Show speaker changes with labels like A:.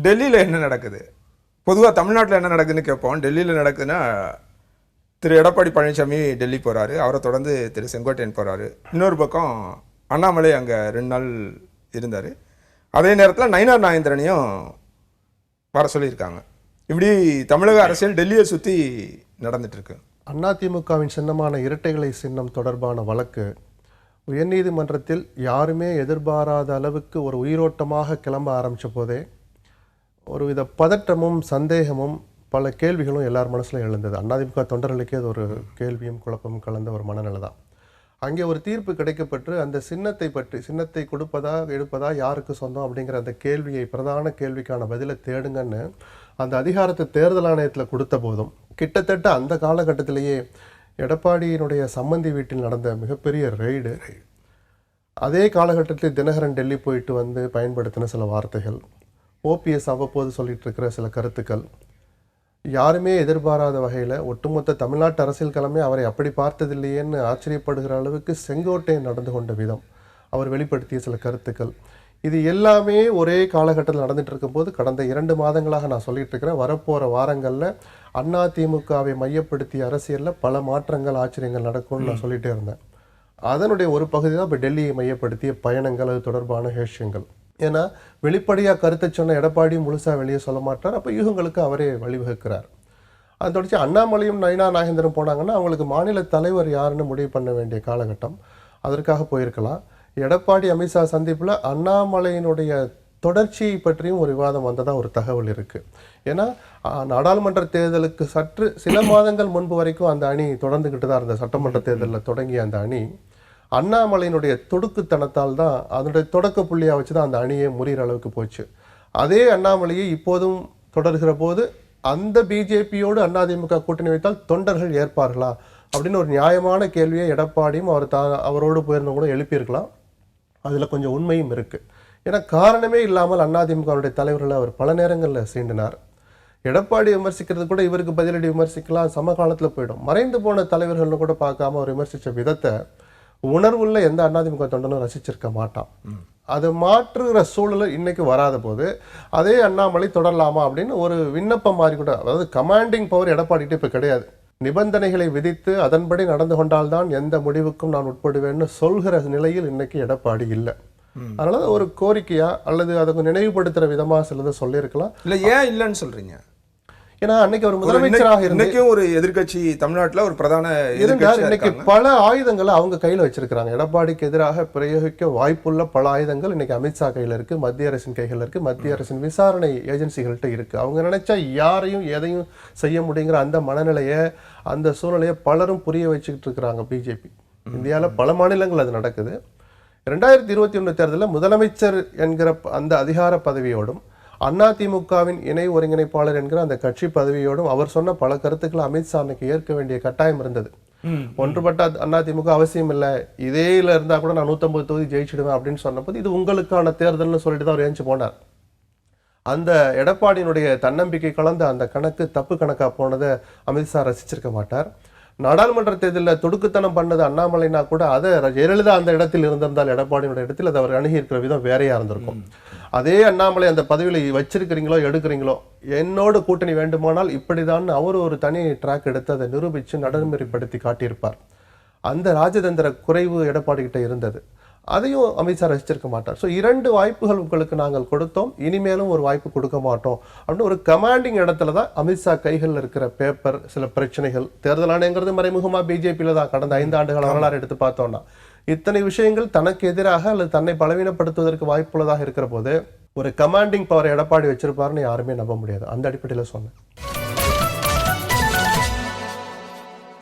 A: டெல்லியில் என்ன நடக்குது, பொதுவாக தமிழ்நாட்டில் என்ன நடக்குதுன்னு கேட்போம். டெல்லியில் நடக்குதுன்னா திரு எடப்பாடி பழனிசாமி டெல்லி போகிறாரு, அவரை தொடர்ந்து திரு செங்கோட்டையன் போகிறாரு. இன்னொரு பக்கம் அண்ணாமலை அங்கே 2 நாள் இருந்தார். அதே நேரத்தில் நயினார் நாகேந்திரனையும் வர சொல்லியிருக்காங்க. இப்படி தமிழக அரசியல் டெல்லியை சுற்றி நடந்துட்டுருக்கு.
B: அதிமுகவின் சின்னமான இரட்டைகளை சின்னம் தொடர்பான வழக்கு உயர்நீதிமன்றத்தில் யாருமே எதிர்பாராத அளவுக்கு ஒரு உயிரோட்டமாக கிளம்ப ஆரம்பித்த போதே ஒருவித பதட்டமும் சந்தேகமும் பல கேள்விகளும் எல்லார் மனசில் எழுந்தது. அதிமுக தொண்டர்களுக்கே அது ஒரு கேள்வியும் குழப்பமும் கலந்த ஒரு மனநிலை தான். அங்கே ஒரு தீர்ப்பு கிடைக்கப்பட்டு அந்த சின்னத்தை பற்றி, சின்னத்தை கொடுப்பதா எடுப்பதா யாருக்கு சொந்தம் அப்படிங்கிற அந்த கேள்வியை, பிரதான கேள்விக்கான பதிலை தேடுங்கன்னு அந்த அதிகாரத்தை தேர்தல் ஆணையத்தில் கொடுத்த போதும் கிட்டத்தட்ட அந்த காலகட்டத்திலேயே எடப்பாடியினுடைய சம்மந்தி வீட்டில் நடந்த மிகப்பெரிய ரெய்டு, அதே காலகட்டத்தில் தினகரன் டெல்லி போயிட்டு வந்து பயன்படுத்தின சில வார்த்தைகள், ஓபிஎஸ் அவ்வப்போது சொல்லிட்டு இருக்கிற சில கருத்துக்கள், யாருமே எதிர்பாராத வகையில் ஒட்டுமொத்த தமிழ்நாட்டு அரசியல் களமே அவரை அப்படி பார்த்ததில்லையேன்னு ஆச்சரியப்படுகிற அளவுக்கு செங்கோட்டையன் நடந்து கொண்ட விதம், அவர் வெளிப்படுத்திய சில கருத்துக்கள், இது எல்லாமே ஒரே காலகட்டத்தில் நடந்துட்டு இருக்கும்போது கடந்த 2 மாதங்களாக நான் சொல்லிட்டு இருக்கிறேன், வரப்போகிற வாரங்களில் அதிமுகவை மையப்படுத்திய அரசியலில் பல மாற்றங்கள் ஆச்சரியங்கள் நடக்கும்னு நான் சொல்லிகிட்டே இருந்தேன். அதனுடைய ஒரு பகுதி தான் இப்போ டெல்லியை மையப்படுத்திய பயணங்கள், அது தொடர்பான விஷயங்கள். ஏன்னா வெளிப்படையாக கருத்தை சொன்ன எடப்பாடி முழுசாக வெளியே சொல்ல மாட்டார், அப்போ யூகங்களுக்கு அவரே வழிவகுக்கிறார். அதை தொடர்ச்சி அண்ணாமலையும் நயினார் நாகேந்திரன் போனாங்கன்னா அவங்களுக்கு மாநில தலைவர் யாருன்னு முடிவு பண்ண வேண்டிய காலகட்டம், அதற்காக போயிருக்கலாம். எடப்பாடி அமித்ஷா சந்திப்பில் அண்ணாமலையினுடைய தொடர்ச்சியை பற்றியும் ஒரு விவாதம் வந்ததாக ஒரு தகவல் இருக்குது. ஏன்னா நாடாளுமன்ற தேர்தலுக்கு சற்று சில மாதங்கள் முன்பு வரைக்கும் அந்த அணி தொடர்ந்துக்கிட்டு தான் இருந்த, சட்டமன்ற தேர்தலில் தொடங்கிய அந்த அணி அண்ணாமலையினுடைய தொடுக்குத்தனத்தால் தான் அதனுடைய தொடக்க புள்ளியாக வச்சு தான் அந்த அணியை முறிகிற அளவுக்கு போச்சு. அதே அண்ணாமலையை இப்போதும் தொடர்கிற போது அந்த பிஜேபியோடு அதிமுக கூட்டணி வைத்தால் தொண்டர்கள் ஏற்பார்களா அப்படின்னு ஒரு நியாயமான கேள்வியை எடப்பாடியும் அவரோடு போயிருந்தவங்க கூட எழுப்பியிருக்கலாம். அதில் கொஞ்சம் உண்மையும் இருக்குது. ஏன்னா காரணமே இல்லாமல் அதிமுகவுடைய தலைவர்களை அவர் பல நேரங்களில் சீண்டினார். எடப்பாடி விமர்சிக்கிறது கூட இவருக்கு பதிலடி விமர்சிக்கலாம், சமகாலத்தில் போயிடும். மறைந்து போன தலைவர்கள்னு கூட பார்க்காம அவர் விமர்சித்த விதத்தை உணர்வுள்ள எந்த அதிமுக தொண்டனும் ரசிச்சிருக்க மாட்டான். அதை மாற்றுகிற சூழல் இன்னைக்கு வராத போது அதே அண்ணாமலை தொடரலாமா அப்படின்னு ஒரு விண்ணப்பம் மாதிரி கூட, அதாவது கமாண்டிங் பவர் எடப்பாடிட்டு இப்போ கிடையாது. நிபந்தனைகளை விதித்து அதன்படி நடந்து கொண்டால்தான் எந்த முடிவுக்கும் நான் உட்படுவேன்னு சொல்கிற நிலையில் இன்னைக்கு எடப்பாடி இல்லை. அதனால ஒரு கோரிக்கையா அல்லது அதை நினைவுபடுத்துற விதமா சிலதை சொல்லியிருக்கலாம்.
A: இல்லை, ஏன் இல்லைன்னு சொல்றீங்க?
B: ஏன்னா அன்னைக்கு ஒரு முதலமைச்சராக
A: இன்னைக்கும் ஒரு எதிர்கட்சி தமிழ்நாட்டில் ஒரு பிரதான
B: இருந்தார். இன்னைக்கு பல ஆயுதங்களை அவங்க கையில் வச்சிருக்கிறாங்க. எடப்பாடிக்கு எதிராக பிரயோகிக்க வாய்ப்புள்ள பல ஆயுதங்கள் இன்னைக்கு அமித்ஷா கையில் இருக்கு, மத்திய அரசின் கைகள் இருக்கு, மத்திய அரசின் விசாரணை ஏஜென்சிகள்கிட்ட இருக்கு. அவங்க நினைச்சா யாரையும் எதையும் செய்ய முடியுங்கிற அந்த மனநிலையை, அந்த சூழ்நிலையை பலரும் புரிய வச்சுக்கிட்டு இருக்கிறாங்க பிஜேபி. இந்தியாவில் பல மாநிலங்கள் அது நடக்குது. 2021 தேர்தலில் முதலமைச்சர் என்கிற அந்த அதிகார பதவியோடும் அதிமுகவின் இணை ஒருங்கிணைப்பாளர் என்கிற அந்த கட்சி பதவியோடும் அவர் சொன்ன பல கருத்துக்களை அமித்ஷா அன்னைக்கு ஏற்க வேண்டிய கட்டாயம் இருந்தது. ஒன்றுபட்ட அதிமுக அவசியம் இல்லை, இதேல இருந்தா கூட நான் 150 தொகுதி ஜெயிச்சிடுவேன் அப்படின்னு சொன்னபோது இது உங்களுக்கான தேர்தல்னு சொல்லிட்டு தான் அவர் ஏஞ்சி போனார். அந்த எடப்பாடியினுடைய தன்னம்பிக்கை கலந்த அந்த கணக்கு தப்பு கணக்கா போனதை அமித்ஷா ரசிச்சிருக்க மாட்டார். நாடாளுமன்ற தேர்தலில் தொடுக்குத்தனம் பண்ணது அண்ணாமலைனா கூட அதை ஜெயலலிதா அந்த இடத்தில் இருந்திருந்தால் எடப்பாடியினுடைய இடத்தில் அதை அவர் அணுகி இருக்கிற விதம் வேறையா இருந்திருக்கும். அதே அண்ணாமலை அந்த பதவியில் வச்சிருக்கிறீங்களோ எடுக்கிறீங்களோ என்னோட கூட்டணி வேண்டுமானால் இப்படிதான் அவர் ஒரு தனி ட்ராக் எடுத்து அதை நிரூபித்து நடைமுறைப்படுத்தி காட்டியிருப்பார். அந்த ராஜதந்திர குறைவு எடப்பாடி கிட்ட இருந்தது. அதையும் அமித்ஷா ரசிச்சிருக்க மாட்டார். ஸோ 2 வாய்ப்புகள் உங்களுக்கு நாங்கள் கொடுத்தோம், இனிமேலும் ஒரு வாய்ப்பு கொடுக்க மாட்டோம் அப்படின்னு ஒரு கமாண்டிங் இடத்துல தான் அமித்ஷா கைகளில் இருக்கிற பேப்பர், சில பிரச்சனைகள், தேர்தல் ஆணையங்கிறது மறைமுகமாக பிஜேபியில் தான் கடந்த 5 ஆண்டுகள் வரலாறு எடுத்து பார்த்தோம்னா இத்தனை விஷயங்கள் தனக்கு எதிராக அல்லது தன்னை பலவீனப்படுத்துவதற்கு வாய்ப்புள்ளதாக இருக்கிற போது ஒரு கமாண்டிங் பவர் எடப்பாடி வச்சிருப்பாருன்னு யாருமே நம்ப முடியாது. அந்த அடிப்படையில் சொன்னேன்.